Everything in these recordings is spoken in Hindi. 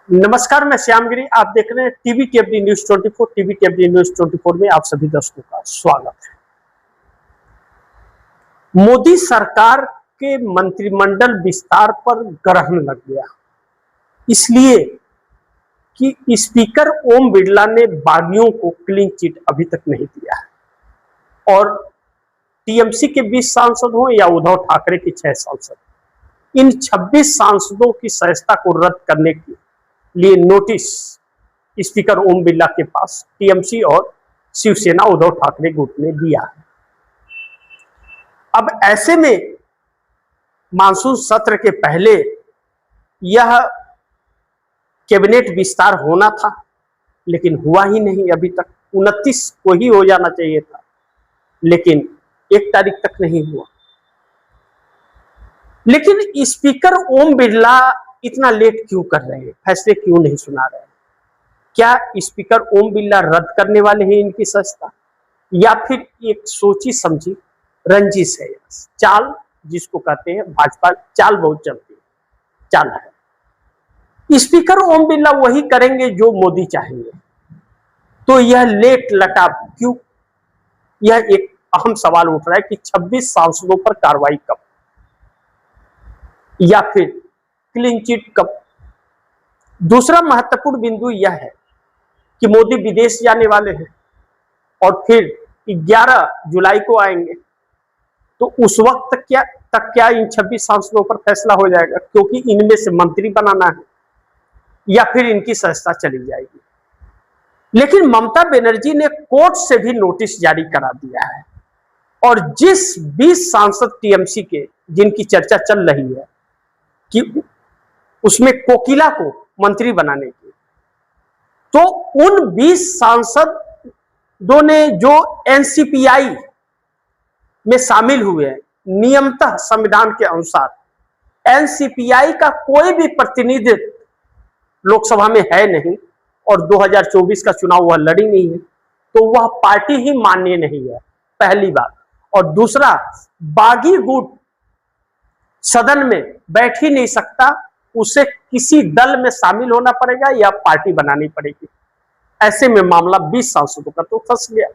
नमस्कार, मैं श्यामगिरी। आप देख रहे हैं टीवी केबडी न्यूज 24। टीवी केबडी न्यूज 24 में आप सभी दर्शकों का स्वागत है। मोदी सरकार के मंत्रिमंडल विस्तार पर ग्रहण लग गया, इसलिए कि स्पीकर ओम बिरला ने बागियों को क्लीन चिट अभी तक नहीं दिया है और टीएमसी के 20 सांसद हों या उद्धव ठाकरे के 6 सांसद, इन 26 सांसदों की सदस्यता को रद्द करने के लिए नोटिस स्पीकर ओम बिरला के पास टीएमसी और शिवसेना उद्धव ठाकरे गुट ने दिया है। अब ऐसे में मानसून सत्र के पहले यह कैबिनेट विस्तार होना था, लेकिन हुआ ही नहीं। अभी तक 29 को ही हो जाना चाहिए था, लेकिन 1 तारीख तक नहीं हुआ। लेकिन स्पीकर ओम बिरला इतना लेट क्यों कर रहे हैं, फैसले क्यों नहीं सुना रहे हैं? क्या स्पीकर ओम बिरला रद्द करने वाले हैं इनकी सदस्यता, या फिर एक सोची समझी रंजिश है, चाल जिसको कहते हैं भाजपा चाल बहुत चलती है, चाल है। स्पीकर ओम बिरला वही करेंगे जो मोदी चाहेंगे, तो यह लेट लटाप क्यों? यह एक अहम सवाल उठ रहा है कि 26 सांसदों पर कार्रवाई कब, या फिर क्लीन चिट कब? दूसरा महत्वपूर्ण बिंदु यह है कि मोदी विदेश जाने वाले हैं और फिर 11 जुलाई को आएंगे, तो उस वक्त क्या इन 26 सांसदों पर फैसला हो जाएगा, क्योंकि इनमें से मंत्री बनाना है, या फिर इनकी सदस्यता चली जाएगी। लेकिन ममता बनर्जी ने कोर्ट से भी नोटिस जारी करा दिया है, और जिस 20 सांसद टीएमसी के जिनकी चर्चा चल रही है कि उसमें कोकिला को मंत्री बनाने की, तो उन 20 सांसदों ने जो एनसीपीआई में शामिल हुए हैं, नियमतः संविधान के अनुसार एनसीपीआई का कोई भी प्रतिनिधित्व लोकसभा में है नहीं, और 2024 का चुनाव वह लड़ी नहीं है, तो वह पार्टी ही मान्य नहीं है, पहली बात। और दूसरा, बागी गुट सदन में बैठ ही नहीं सकता, उसे किसी दल में शामिल होना पड़ेगा या पार्टी बनानी पड़ेगी। ऐसे में मामला 20 सांसदों का तो फंस गया।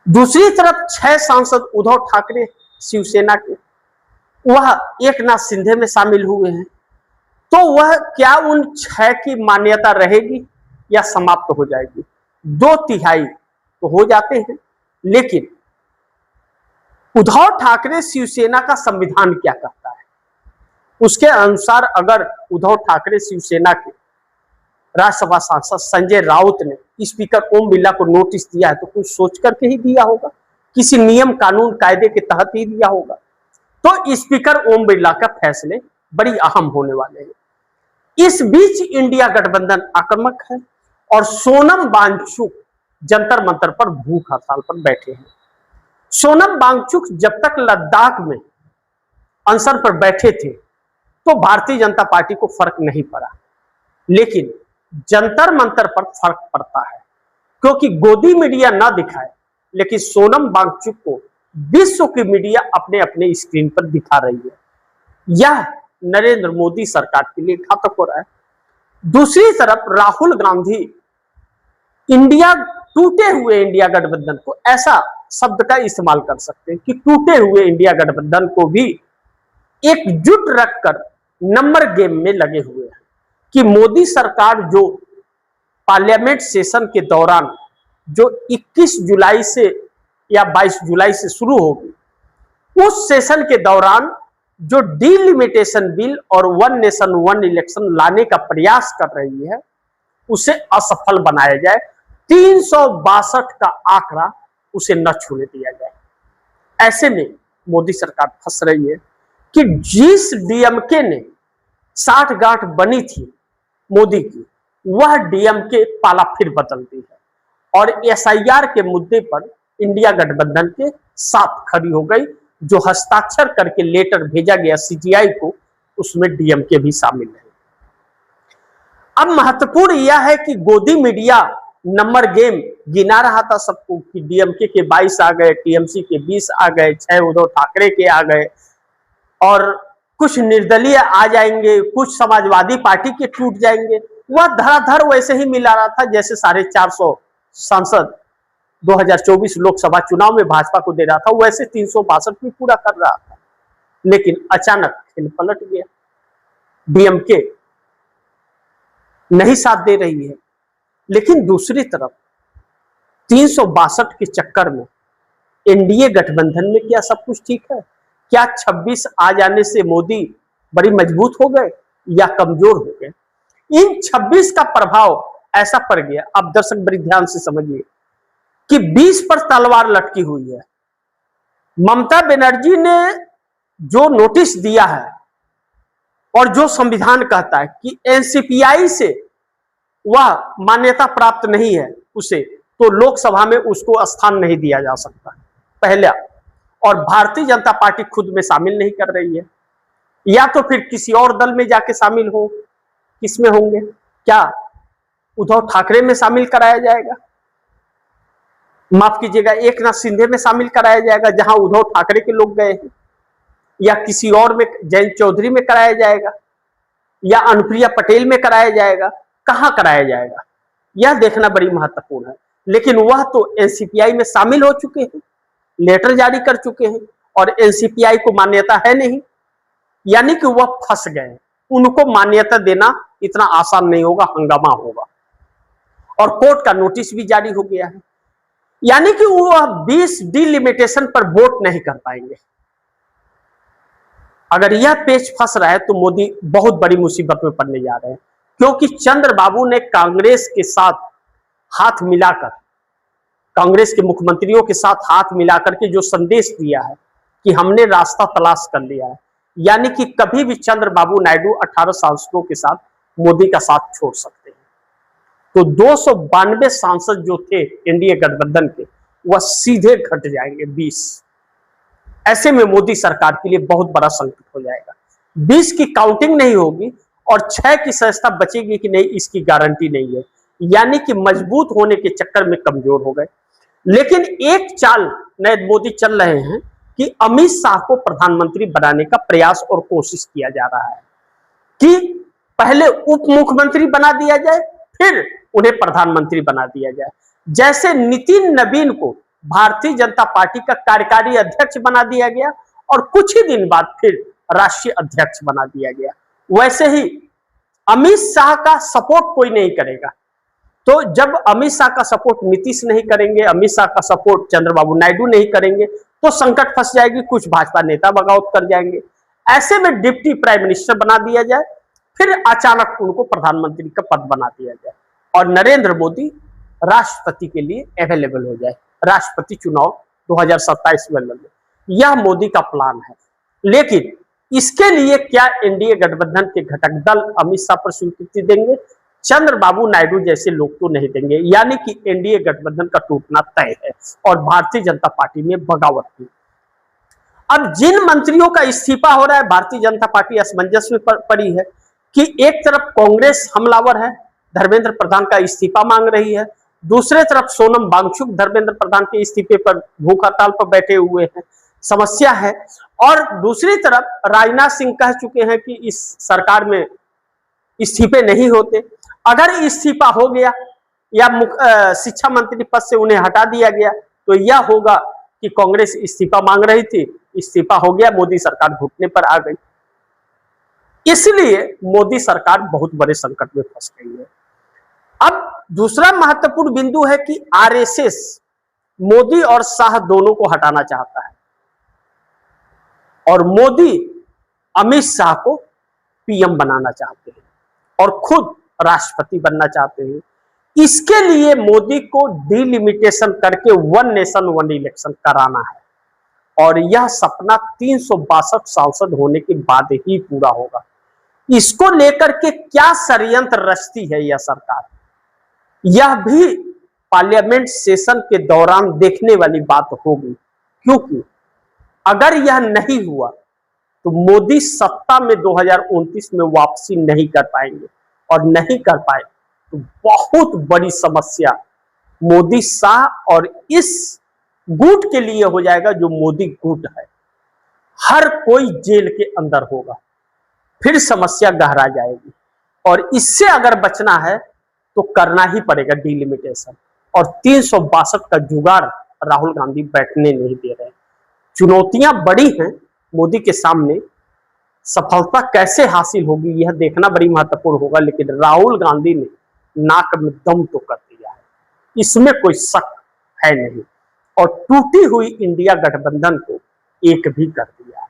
दूसरी तरफ 6 सांसद उद्धव ठाकरे शिवसेना के, वह एकनाथ शिंदे में शामिल हुए हैं, तो वह क्या उन 6 की मान्यता रहेगी या समाप्त हो जाएगी? 2/3 तो हो जाते हैं, लेकिन उद्धव ठाकरे शिवसेना का संविधान क्या कहता है? उसके अनुसार अगर उद्धव ठाकरे शिवसेना के राज्यसभा सांसद संजय राउत ने स्पीकर ओम बिरला को नोटिस दिया है, तो कुछ सोच करके ही दिया होगा, किसी नियम कानून कायदे के तहत ही दिया होगा। तो स्पीकर ओम बिरला का फैसले बड़ी अहम होने वाले हैं। इस बीच इंडिया गठबंधन आक्रामक है और सोनम वांगचुक जंतर मंतर पर भूख हड़ताल पर बैठे हैं। सोनम वांगचुक जब तक लद्दाख में अनशन पर बैठे थे तो भारतीय जनता पार्टी को फर्क नहीं पड़ा, लेकिन जंतर मंतर पर फर्क पड़ता है, क्योंकि गोदी मीडिया ना दिखाए, लेकिन सोनम वांगचुक को विश्व की मीडिया अपने अपने स्क्रीन पर दिखा रही है। यह नरेंद्र मोदी सरकार के लिए घातक हो रहा है। दूसरी तरफ राहुल गांधी टूटे हुए इंडिया गठबंधन को, ऐसा शब्द का इस्तेमाल कर सकते हैं कि टूटे हुए इंडिया गठबंधन को भी एकजुट रखकर नंबर गेम में लगे हुए हैं कि मोदी सरकार जो पार्लियामेंट सेशन के दौरान जो 21 जुलाई से या 22 जुलाई से शुरू होगी, उस सेशन के दौरान जो डिलिमिटेशन बिल और वन नेशन वन इलेक्शन लाने का प्रयास कर रही है, उसे असफल बनाया जाए। 362 का आंकड़ा उसे न छूने दिया जाए। ऐसे में मोदी सरकार फंस रही है कि जिस डीएमके ने 60 गांठ बनी थी मोदी की, वह डीएमके पाला फिर बदलती है और एसआईआर के मुद्दे पर इंडिया गठबंधन के साथ खड़ी हो गई। जो हस्ताक्षर करके लेटर भेजा गया सीजीआई को, उसमें डीएमके भी शामिल है। अब महत्वपूर्ण यह है कि गोदी मीडिया नंबर गेम गिना रहा था सबको कि डीएमके के 22 आ गए, टीएमसी के 20 आ गए, 6 उद्धव ठाकरे के आ गए, और कुछ निर्दलीय आ जाएंगे, कुछ समाजवादी पार्टी के टूट जाएंगे। वह धराधर वैसे ही मिला रहा था जैसे 450 सांसद 2024 लोकसभा चुनाव में भाजपा को दे रहा था, वैसे 362 भी पूरा कर रहा था। लेकिन अचानक खेल पलट गया, डीएमके नहीं साथ दे रही है। लेकिन दूसरी तरफ 362 के चक्कर में एनडीए गठबंधन में क्या सब कुछ ठीक है? क्या 26 आ जाने से मोदी बड़ी मजबूत हो गए या कमजोर हो गए? इन 26 का प्रभाव ऐसा पड़ गया, अब दर्शक बड़ी ध्यान से समझिए, कि 20 पर तलवार लटकी हुई है। ममता बनर्जी ने जो नोटिस दिया है और जो संविधान कहता है कि एनसीपीआई से वह मान्यता प्राप्त नहीं है उसे, तो लोकसभा में उसको स्थान नहीं दिया जा सकता, पहला। और भारतीय जनता पार्टी खुद में शामिल नहीं कर रही है, या तो फिर किसी और दल में जाके शामिल हो। किसमें होंगे? क्या उद्धव ठाकरे में शामिल कराया जाएगा? माफ कीजिएगा, एकनाथ शिंदे में शामिल कराया जाएगा जहां उद्धव ठाकरे के लोग गए हैं, या किसी और में, जयंत चौधरी में कराया जाएगा, या अनुप्रिया पटेल में कराया जाएगा? कहां कराया जाएगा यह देखना बड़ी महत्वपूर्ण है। लेकिन वह तो एनसीपीआई में शामिल हो चुके हैं, लेटर जारी कर चुके हैं, और एनसीपीआई को मान्यता है नहीं, यानी कि वह फंस गए। उनको मान्यता देना इतना आसान नहीं होगा, हंगामा होगा। और कोर्ट का नोटिस भी जारी हो गया है, यानी कि वह 20 डिलिमिटेशन पर वोट नहीं कर पाएंगे। अगर यह पेच फंस रहा है तो मोदी बहुत बड़ी मुसीबत में पड़ने जा रहे हैं, क्योंकि चंद्रबाबू ने कांग्रेस के साथ हाथ मिलाकर, कांग्रेस के मुख्यमंत्रियों के साथ हाथ मिलाकर के जो संदेश दिया है कि हमने रास्ता तलाश कर लिया है, यानी कि कभी भी चंद्रबाबू नायडू 18 सांसदों के साथ मोदी का साथ छोड़ सकते हैं। तो 292 सांसद जो थे एनडीए गठबंधन के, वह सीधे घट जाएंगे 20। ऐसे में मोदी सरकार के लिए बहुत बड़ा संकट हो जाएगा। 20 की काउंटिंग नहीं होगी और 6 की सहजता बचेगी कि नहीं, इसकी गारंटी नहीं है, यानी कि मजबूत होने के चक्कर में कमजोर हो गए। लेकिन एक चाल नए मोदी चल रहे हैं कि अमित शाह को प्रधानमंत्री बनाने का प्रयास और कोशिश किया जा रहा है कि पहले उप मुख्यमंत्री बना दिया जाए, फिर उन्हें प्रधानमंत्री बना दिया जाए। जैसे नितिन नवीन को भारतीय जनता पार्टी का कार्यकारी अध्यक्ष बना दिया गया और कुछ ही दिन बाद फिर राष्ट्रीय अध्यक्ष बना दिया गया, वैसे ही अमित शाह का सपोर्ट कोई नहीं करेगा। तो जब अमित शाह का सपोर्ट नीतीश नहीं करेंगे, अमित शाह का सपोर्ट चंद्रबाबू नायडू नहीं करेंगे, तो संकट फंस जाएगी, कुछ भाजपा नेता बगावत कर जाएंगे। ऐसे में डिप्टी प्राइम मिनिस्टर बना दिया जाए, फिर अचानक उनको प्रधानमंत्री का पद बना दिया जाए और नरेंद्र मोदी राष्ट्रपति के लिए अवेलेबल हो जाए, राष्ट्रपति चुनाव 2027 में लड़े। यह मोदी का प्लान है। लेकिन इसके लिए क्या एनडीए गठबंधन के घटक दल अमित शाह पर स्वीकृति देंगे? चंद्रबाबू नायडू जैसे लोग तो नहीं देंगे, यानी कि एनडीए गठबंधन का टूटना तय है और भारतीय जनता पार्टी में बगावत हुई। अब जिन मंत्रियों का इस्तीफा हो रहा है, भारतीय जनता पार्टी असमंजस में पड़ी है कि एक तरफ कांग्रेस हमलावर है, धर्मेंद्र प्रधान का इस्तीफा मांग रही है, दूसरे तरफ सोनम वांगचुक धर्मेंद्र प्रधान के इस्तीफे पर भूख हड़ताल पर बैठे हुए हैं, समस्या है। और दूसरी तरफ राजनाथ सिंह कह चुके हैं कि इस सरकार में इस्तीफे नहीं होते। अगर इस्तीफा हो गया या शिक्षा मंत्री पद से उन्हें हटा दिया गया तो यह होगा कि कांग्रेस इस्तीफा मांग रही थी, इस्तीफा हो गया, मोदी सरकार घुटने पर आ गई। इसलिए मोदी सरकार बहुत बड़े संकट में फंस गई है। अब दूसरा महत्वपूर्ण बिंदु है कि आरएसएस मोदी और शाह दोनों को हटाना चाहता है और मोदी अमित शाह को पीएम बनाना चाहते हैं और खुद राष्ट्रपति बनना चाहते हैं। इसके लिए मोदी को डिलिमिटेशन करके 1 नेशन 1 इलेक्शन कराना है और यह सपना 362 सांसद होने के बाद ही पूरा होगा। इसको लेकर के क्या षड्यंत्र रचती है यह सरकार, यह भी पार्लियामेंट सेशन के दौरान देखने वाली बात होगी, क्योंकि अगर यह नहीं हुआ तो मोदी सत्ता में 2029 में वापसी नहीं कर पाएंगे और नहीं कर पाए तो बहुत बड़ी समस्या मोदी शाह और इस गुट के लिए हो जाएगा जो मोदी गुट है। हर कोई जेल के अंदर होगा। फिर समस्या गहरा जाएगी। और इससे अगर बचना है तो करना ही पड़ेगा डिलिमिटेशन। और 362 का जुगाड़ राहुल गांधी बैठने नहीं दे रहे। चुनौतियां बड़ी हैं मोदी के सामने, सफलता कैसे हासिल होगी यह देखना बड़ी महत्वपूर्ण होगा, लेकिन राहुल गांधी ने नाक में दम तो कर दिया है, इसमें कोई शक है नहीं। और टूटी हुई इंडिया गठबंधन को एक भी कर दिया है।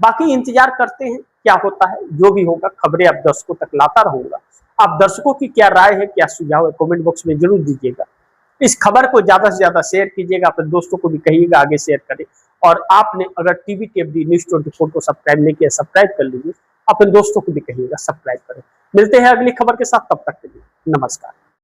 बाकी इंतजार करते हैं क्या होता है, जो भी होगा खबरें आप दर्शकों तक लाता रहूंगा। आप दर्शकों की क्या राय है, क्या सुझाव है, कमेंट बॉक्स में जरूर दीजिएगा। इस खबर को ज्यादा से ज्यादा शेयर कीजिएगा, अपने दोस्तों को भी कहिएगा आगे शेयर करें। और आपने अगर टीवी टीएफडी न्यूज़ 24 को सब्सक्राइब नहीं किया, सब्सक्राइब कर लीजिए। अपने दोस्तों को भी कहिएगा सब्सक्राइब करें। मिलते हैं अगली खबर के साथ, तब तक के लिए नमस्कार।